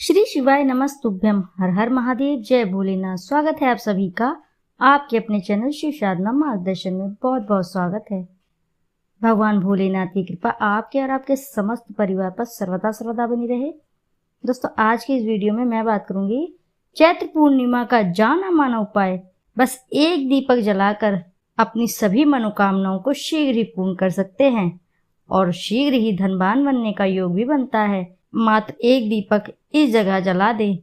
श्री शिवाय नमस्तुभ्यम। हर हर महादेव, जय भोलेनाथ। स्वागत है आप सभी का आपके अपने चैनल शिव साधना मार्गदर्शन में। बहुत बहुत स्वागत है। भगवान भोलेनाथ की कृपा आपके और आपके समस्त परिवार पर सर्वदा सर्वदा बनी रहे। दोस्तों, आज की इस वीडियो में मैं बात करूंगी चैत्र पूर्णिमा का जाना माना उपाय। बस एक दीपक जलाकर अपनी सभी मनोकामनाओं को शीघ्र ही पूर्ण कर सकते हैं और शीघ्र ही धनवान बनने का योग भी बनता है। मात्र एक दीपक इस जगह जला दें।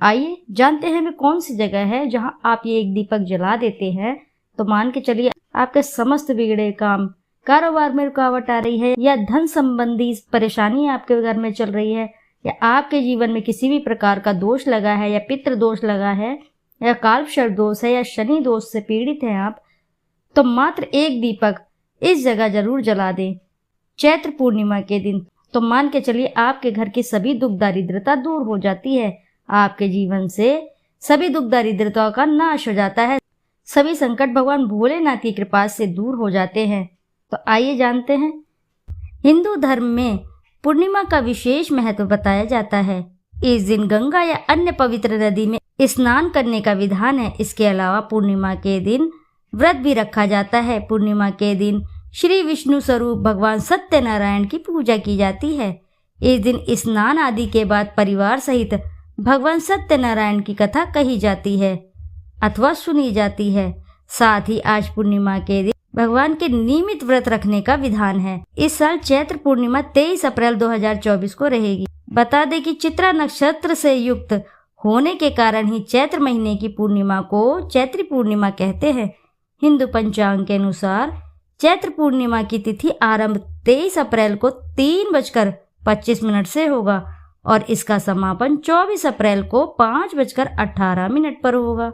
आइए जानते हैं वे कौन सी जगह है जहां आप ये एक दीपक जला देते हैं तो मान के चलिए आपके समस्त बिगड़े काम, कारोबार में रुकावट आ रही है या धन संबंधी परेशानी आपके घर में चल रही है या आपके जीवन में किसी भी प्रकार का दोष लगा है या पितृ दोष लगा है या कालसर्प दोष है या शनि दोष से पीड़ित हैं आप, तो मात्र एक दीपक इस जगह जरूर जला दें चैत्र पूर्णिमा के दिन। तो मान के चलिए आपके घर की सभी दुख दारिद्रता दूर हो जाती है, आपके जीवन से सभी दुख दारिद्रताओं का नाश हो जाता है, सभी संकट भगवान भोलेनाथ की कृपा से दूर हो जाते हैं। तो आइए जानते हैं। हिंदू धर्म में पूर्णिमा का विशेष महत्व बताया जाता है। इस दिन गंगा या अन्य पवित्र नदी में स्नान करने का विधान है। इसके अलावा पूर्णिमा के दिन व्रत भी रखा जाता है। पूर्णिमा के दिन श्री विष्णु स्वरूप भगवान सत्यनारायण की पूजा की जाती है। इस दिन स्नान आदि के बाद परिवार सहित भगवान सत्यनारायण की कथा कही जाती है अथवा सुनी जाती है। साथ ही आज पूर्णिमा के दिन भगवान के नियमित व्रत रखने का विधान है। इस साल चैत्र पूर्णिमा 23 अप्रैल 2024 को रहेगी। बता दें कि चित्रा नक्षत्र से युक्त होने के कारण ही चैत्र महीने की पूर्णिमा को चैत्री पूर्णिमा कहते हैं। हिंदू पंचांग के अनुसार चैत्र पूर्णिमा की तिथि आरंभ 23 अप्रैल को 3:25 से होगा और इसका समापन 24 अप्रैल को 5:18 पर होगा।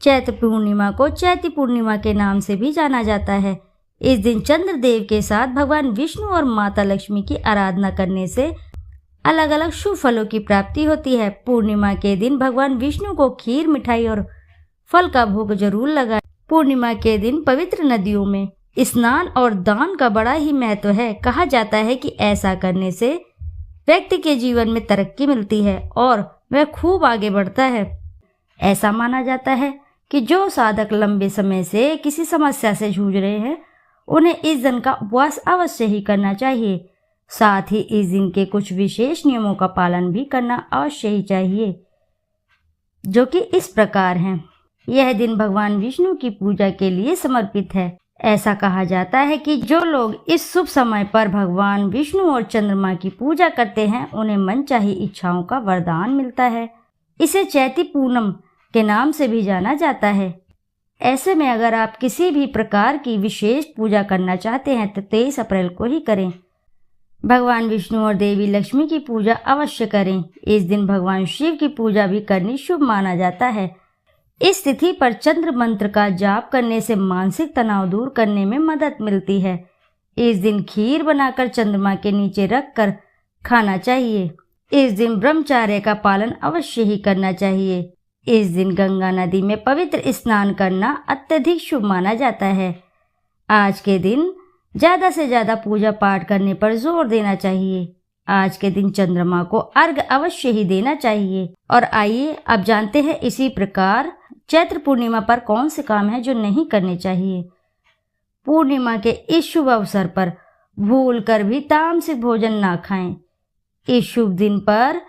चैत्र पूर्णिमा को चैती पूर्णिमा के नाम से भी जाना जाता है। इस दिन चंद्रदेव के साथ भगवान विष्णु और माता लक्ष्मी की आराधना करने से अलग अलग शुभ फलों की प्राप्ति होती है। पूर्णिमा के दिन भगवान विष्णु को खीर, मिठाई और फल का भोग जरूर लगाएं। पूर्णिमा के दिन पवित्र नदियों में स्नान और दान का बड़ा ही महत्व है। कहा जाता है कि ऐसा करने से व्यक्ति के जीवन में तरक्की मिलती है और वह खूब आगे बढ़ता है। ऐसा माना जाता है कि जो साधक लंबे समय से किसी समस्या से जूझ रहे हैं उन्हें इस दिन का उपवास अवश्य ही करना चाहिए। साथ ही इस दिन के कुछ विशेष नियमों का पालन भी करना अवश्य ही चाहिए, जो कि इस प्रकार हैं। यह दिन भगवान विष्णु की पूजा के लिए समर्पित है। ऐसा कहा जाता है कि जो लोग इस शुभ समय पर भगवान विष्णु और चंद्रमा की पूजा करते हैं उन्हें मनचाही इच्छाओं का वरदान मिलता है। इसे चैती पूनम के नाम से भी जाना जाता है। ऐसे में अगर आप किसी भी प्रकार की विशेष पूजा करना चाहते हैं तो 23 अप्रैल को ही करें। भगवान विष्णु और देवी लक्ष्मी की पूजा अवश्य करें। इस दिन भगवान शिव की पूजा भी करनी शुभ माना जाता है। इस तिथि पर चंद्र मंत्र का जाप करने से मानसिक तनाव दूर करने में मदद मिलती है। इस दिन खीर बनाकर चंद्रमा के नीचे रखकर खाना चाहिए। इस दिन ब्रह्मचर्य का पालन अवश्य ही करना चाहिए। इस दिन गंगा नदी में पवित्र स्नान करना अत्यधिक शुभ माना जाता है। आज के दिन ज्यादा से ज्यादा पूजा पाठ करने पर जोर देना चाहिए। आज के दिन चंद्रमा को अर्घ्य अवश्य ही देना चाहिए। और आइए अब जानते हैं इसी प्रकार चैत्र पूर्णिमा पर कौन से काम हैं जो नहीं करने चाहिए। पूर्णिमा के इस शुभ अवसर पर भूल कर भी तामसिक भोजन ना खाएं। इस शुभ दिन पर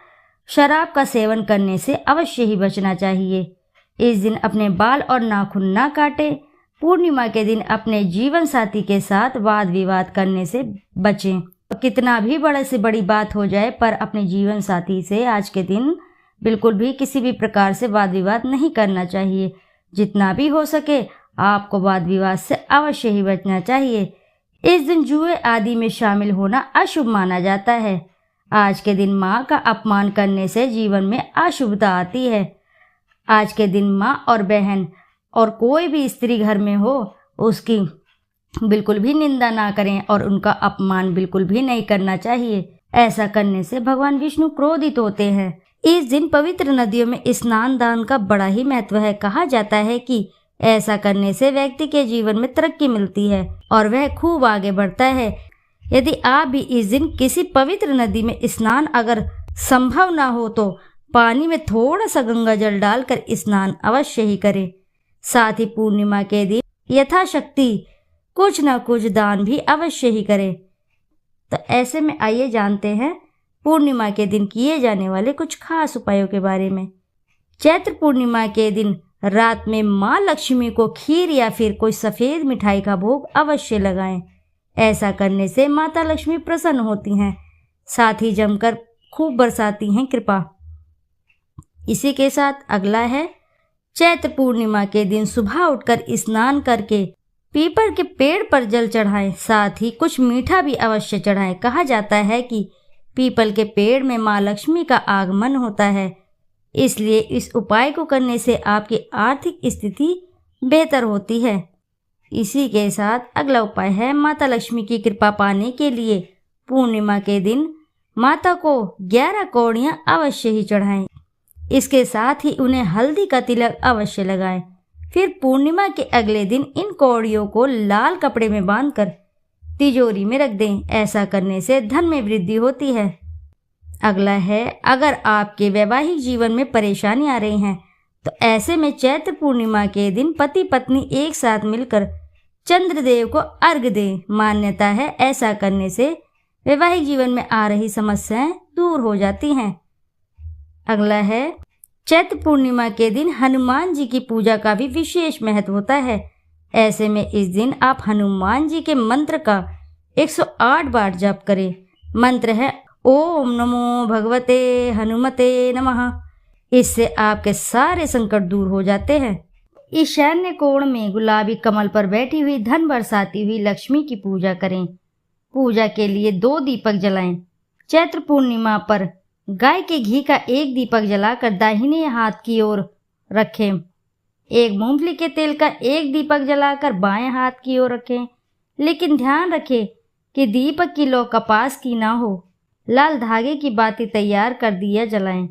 शराब का सेवन करने से अवश्य ही बचना चाहिए। इस दिन अपने बाल और नाखून ना काटें। पूर्णिमा के दिन अपने जीवन साथी के साथ वाद विवाद करने से बचें। कितना भी बड़े से बड़ी बात हो जाए पर अपने जीवन साथी से आज के दिन बिल्कुल भी किसी भी प्रकार से वाद विवाद नहीं करना चाहिए। जितना भी हो सके आपको वाद विवाद से अवश्य ही बचना चाहिए। इस दिन जुए आदि में शामिल होना अशुभ माना जाता है। आज के दिन माँ का अपमान करने से जीवन में अशुभता आती है। आज के दिन माँ और बहन और कोई भी स्त्री घर में हो उसकी बिल्कुल भी निंदा ना करें और उनका अपमान बिल्कुल भी नहीं करना चाहिए। ऐसा करने से भगवान विष्णु क्रोधित होते हैं। इस दिन पवित्र नदियों में स्नान दान का बड़ा ही महत्व है। कहा जाता है कि ऐसा करने से व्यक्ति के जीवन में तरक्की मिलती है और वह खूब आगे बढ़ता है। यदि आप भी इस दिन किसी पवित्र नदी में स्नान अगर संभव ना हो तो पानी में थोड़ा सा गंगा जल डालकर स्नान अवश्य ही करें। साथ ही पूर्णिमा के दिन यथाशक्ति कुछ न कुछ दान भी अवश्य ही करें। तो ऐसे में आइए जानते हैं पूर्णिमा के दिन किए जाने वाले कुछ खास उपायों के बारे में। चैत्र पूर्णिमा के दिन रात में माँ लक्ष्मी को खीर या फिर कोई सफ़ेद मिठाई का भोग अवश्य लगाएं। ऐसा करने से माता लक्ष्मी प्रसन्न होती हैं, साथ ही जमकर खूब बरसाती हैं कृपा। इसी के साथ अगला है चैत्र पूर्णिमा के दिन सुबह उठकर स्नान करके पीपल के पेड़ पर जल चढ़ाएं, साथ ही कुछ मीठा भी अवश्य चढ़ाएं। कहा जाता है कि पीपल के पेड़ में माँ लक्ष्मी का आगमन होता है, इसलिए इस उपाय को करने से आपकी आर्थिक स्थिति बेहतर होती है। इसी के साथ अगला उपाय है माता लक्ष्मी की कृपा पाने के लिए पूर्णिमा के दिन माता को 11 कौड़ियाँ अवश्य ही चढ़ाएं। इसके साथ ही उन्हें हल्दी का तिलक अवश्य लगाएं। फिर पूर्णिमा के अगले दिन इन कौड़ियों को लाल कपड़े में बांधकर तिजोरी में रख दें। ऐसा करने से धन में वृद्धि होती है। अगला है, अगर आपके वैवाहिक जीवन में परेशानी आ रही हैं तो ऐसे में चैत्र पूर्णिमा के दिन पति पत्नी एक साथ मिलकर चंद्रदेव को अर्घ्य दें। मान्यता है ऐसा करने से वैवाहिक जीवन में आ रही समस्याएं दूर हो जाती हैं। अगला है, चैत्र पूर्णिमा के दिन हनुमान जी की पूजा का भी विशेष महत्व होता है। ऐसे में इस दिन आप हनुमान जी के मंत्र का 108 बार जप करें। मंत्र है ओम नमो भगवते हनुमते नमः। इससे आपके सारे संकट दूर हो जाते हैं। ईशान्य कोण में गुलाबी कमल पर बैठी हुई धन बरसाती हुई लक्ष्मी की पूजा करें। पूजा के लिए 2 दीपक जलाएं। चैत्र पूर्णिमा पर गाय के घी का 1 दीपक जलाकर दाहिने हाथ की ओर रखें। एक मूंगफली के तेल का 1 दीपक जलाकर बाएं हाथ की ओर रखें। लेकिन ध्यान रखें कि दीपक की लौ कपास की ना हो। लाल धागे की बाती तैयार कर दिया जलाएं।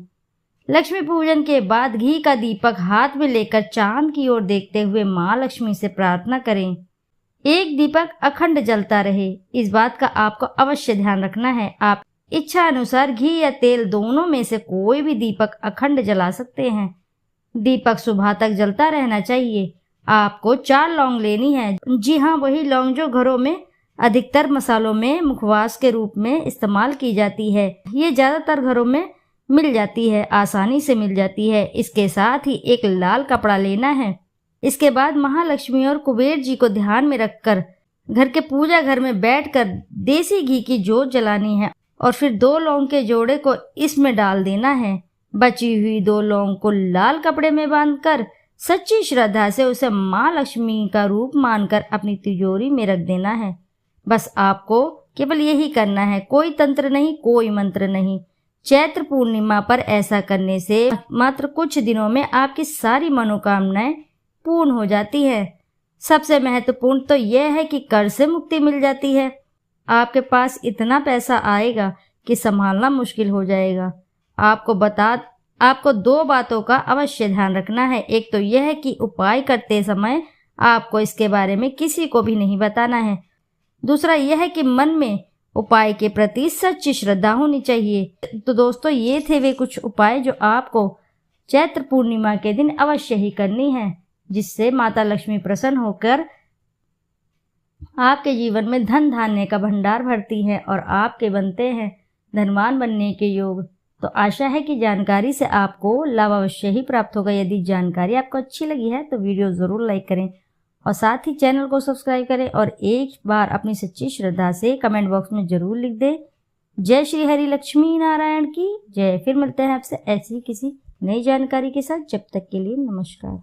लक्ष्मी पूजन के बाद घी का दीपक हाथ में लेकर चांद की ओर देखते हुए माँ लक्ष्मी से प्रार्थना करें। 1 दीपक अखंड जलता रहे, इस बात का आपको अवश्य ध्यान रखना है। आप इच्छा अनुसार घी या तेल दोनों में से कोई भी दीपक अखंड जला सकते हैं। दीपक सुबह तक जलता रहना चाहिए। आपको 4 लौंग लेनी है। जी हाँ, वही लौंग जो घरों में अधिकतर मसालों में मुखवास के रूप में इस्तेमाल की जाती है। ये ज़्यादातर घरों में मिल जाती है, आसानी से मिल जाती है। इसके साथ ही एक लाल कपड़ा लेना है। इसके बाद महालक्ष्मी और कुबेर जी को ध्यान में रखकर घर के पूजा घर में बैठकर देसी घी की जोत जलानी है और फिर 2 लौंग के जोड़े को इसमें डाल देना है। बची हुई 2 लौंग को लाल कपड़े में बांधकर सच्ची श्रद्धा से उसे माँ लक्ष्मी का रूप मानकर अपनी तिजोरी में रख देना है। बस आपको केवल यही करना है, कोई तंत्र नहीं, कोई मंत्र नहीं। चैत्र पूर्णिमा पर ऐसा करने से मात्र कुछ दिनों में आपकी सारी मनोकामनाएं पूर्ण हो जाती है। सबसे महत्वपूर्ण तो यह है कि कर्ज से मुक्ति मिल जाती है। आपके पास इतना पैसा आएगा कि संभालना मुश्किल हो जाएगा। आपको 2 बातों का अवश्य ध्यान रखना है। एक तो यह है कि उपाय करते समय आपको इसके बारे में किसी को भी नहीं बताना है। दूसरा यह है कि मन में उपाय के प्रति सच्ची श्रद्धा होनी चाहिए। तो दोस्तों, ये थे वे कुछ उपाय जो आपको चैत्र पूर्णिमा के दिन अवश्य ही करनी है, जिससे माता लक्ष्मी प्रसन्न होकर आपके जीवन में धन धान्य का भंडार भरती है और आपके बनते हैं धनवान बनने के योग। तो आशा है कि जानकारी से आपको लाभ अवश्य ही प्राप्त होगा। यदि जानकारी आपको अच्छी लगी है तो वीडियो ज़रूर लाइक करें और साथ ही चैनल को सब्सक्राइब करें और एक बार अपनी सच्ची श्रद्धा से कमेंट बॉक्स में ज़रूर लिख दें। जय श्री हरि लक्ष्मी नारायण की जय। फिर मिलते हैं आपसे ऐसी किसी नई जानकारी के साथ। जब तक के लिए नमस्कार।